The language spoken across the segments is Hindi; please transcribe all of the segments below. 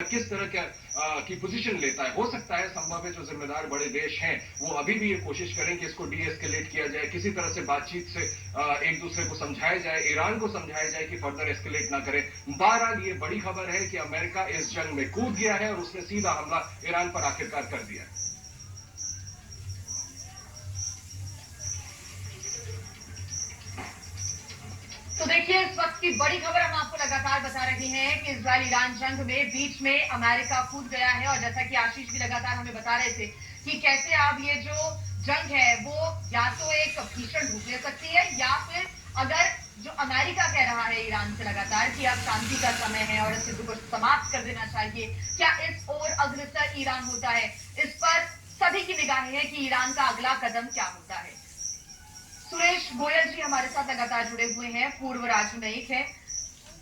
किस तरह की पोजीशन लेता है। हो सकता है संभव है जो जिम्मेदार बड़े देश हैं वो अभी भी ये कोशिश करें कि इसको डी एस्केलेट किया जाए, किसी तरह से बातचीत से एक दूसरे को समझाया जाए, ईरान को समझाया जाए कि फर्दर एस्केलेट ना करे। बहरहाल ये बड़ी खबर है कि अमेरिका इस जंग में कूद गया है और उसने सीधा हमला ईरान पर आखिरकार कर दिया है। तो देखिए, इस वक्त की बड़ी खबर हम आपको लगातार बता रहे हैं कि इजराइल ईरान जंग में बीच में अमेरिका कूद गया है। और जैसा कि आशीष भी लगातार हमें बता रहे थे कि कैसे अब ये जो जंग है वो या तो एक भीषण रूप ले सकती है, या फिर अगर जो अमेरिका कह रहा है ईरान से लगातार कि अब शांति का समय है और इस युद्ध को समाप्त कर देना चाहिए, क्या इस ओर अग्रसर ईरान होता है? इस पर सभी की निगाहें हैं कि ईरान का अगला कदम क्या होता है। सुरेश गोयल जी हमारे साथ लगातार जुड़े हुए हैं, पूर्व राजनयिक है।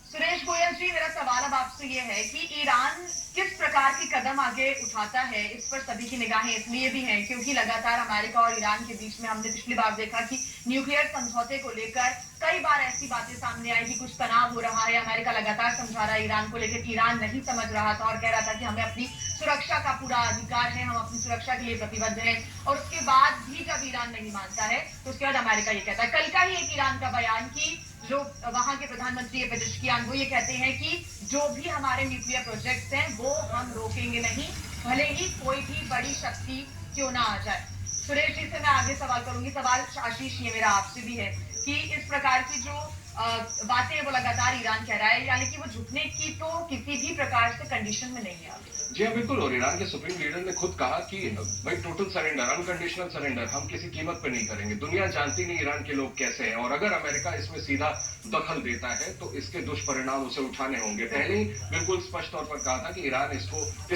सुरेश गोयल जी, मेरा सवाल अब आपसे ये है कि ईरान किस प्रकार के कदम आगे उठाता है, इस पर सभी की निगाहें इसलिए भी हैं क्योंकि लगातार अमेरिका और ईरान के बीच में हमने पिछली बार देखा कि न्यूक्लियर समझौते को लेकर कई बार ऐसी बातें सामने आई कि कुछ तनाव हो रहा है। अमेरिका लगातार समझा रहा है ईरान को, लेकर ईरान नहीं समझ रहा था और कह रहा था कि हमें अपनी सुरक्षा का पूरा अधिकार है, हम अपनी सुरक्षा के लिए प्रतिबद्ध हैं। और उसके बाद भी जब ईरान नहीं मानता है तो उसके बाद अमेरिका ये कहता है। कल का ही एक ईरान का बयान कि जो वहां के प्रधानमंत्री पेजेश्कियान वो ये कहते हैं कि जो भी हमारे न्यूक्लियर प्रोजेक्ट्स हैं वो हम रोकेंगे नहीं, भले ही कोई भी बड़ी शक्ति क्यों ना आ जाए। सुरेश जी से मैं आगे सवाल करूंगी। सवाल आशीष ये मेरा आपसे भी है कि इस प्रकार की जो बातें वो लगातार ईरान कह रहा है, यानी कि वो झुकने की तो किसी भी प्रकार से कंडीशन में नहीं है। जी हाँ, बिल्कुल। और ईरान के सुप्रीम लीडर ने खुद कहा कि भाई टोटल सरेंडर, अनकंडीशनल सरेंडर हम किसी कीमत पर नहीं करेंगे। दुनिया जानती नहीं ईरान के लोग कैसे हैं और अगर अमेरिका इसमें सीधा दखल देता है तो इसके दुष्परिणाम उसे उठाने होंगे। पहले ही बिल्कुल स्पष्ट तौर पर कहा था कि ईरान इस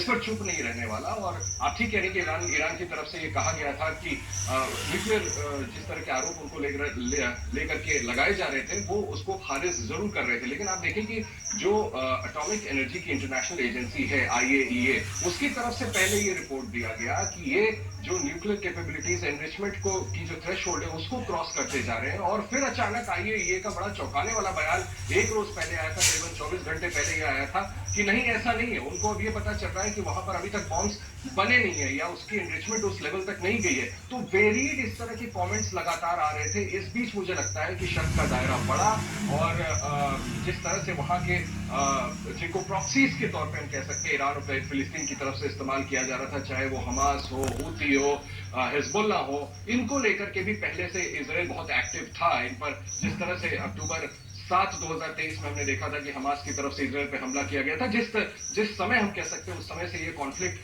पर चुप नहीं रहने वाला। और आप ठीक कह रहे कि ईरान की तरफ से ये कहा गया था कि न्यूक्लियर जिस तरह के आरोप उनको लेकर के लगाए जा रहे थे वो उसको खारिज जरूर कर रहे थे। लेकिन आप देखें कि जो एटॉमिक एनर्जी की इंटरनेशनल एजेंसी है IAEA, उसकी तरफ से पहले ये रिपोर्ट दिया गया कि ये जो न्यूक्लियर कैपेबिलिटीज एनरिचमेंट को की जो थ्रेशोल्ड है उसको क्रॉस करते जा रहे हैं। और फिर अचानक IAEA का बड़ा चौंकाने वाला बयान एक रोज पहले आया था, करीबन 24 घंटे पहले ये आया था कि नहीं ऐसा नहीं है। उनको अब ये पता चल रहा है कि वहां पर अभी तक बॉम्ब्स बने नहीं है या उसकी एनरिचमेंट उस लेवल तक नहीं गई है। तो वेरिड इस तरह के कमेंट्स लगातार आ रहे थे। इस बीच मुझे लगता है कि शक का दायरा बढ़ा और जिस तरह से वहां के जिनको प्रॉक्सीज के तौर पे हम कह सकते हैं ईरान और फिलिस्तीन की तरफ से इस्तेमाल किया जा रहा था, चाहे वो हमास हो, हूती हो, हिजबुल्ला हो, इनको लेकर के भी पहले से इजराइल बहुत एक्टिव था। इन पर जिस तरह से अक्टूबर 7 2023 में हमने देखा था कि हमास की तरफ से इजराइल पे हमला किया गया था, जिस समय हम कह सकते हैं उस समय से ये कॉन्फ्लिक्ट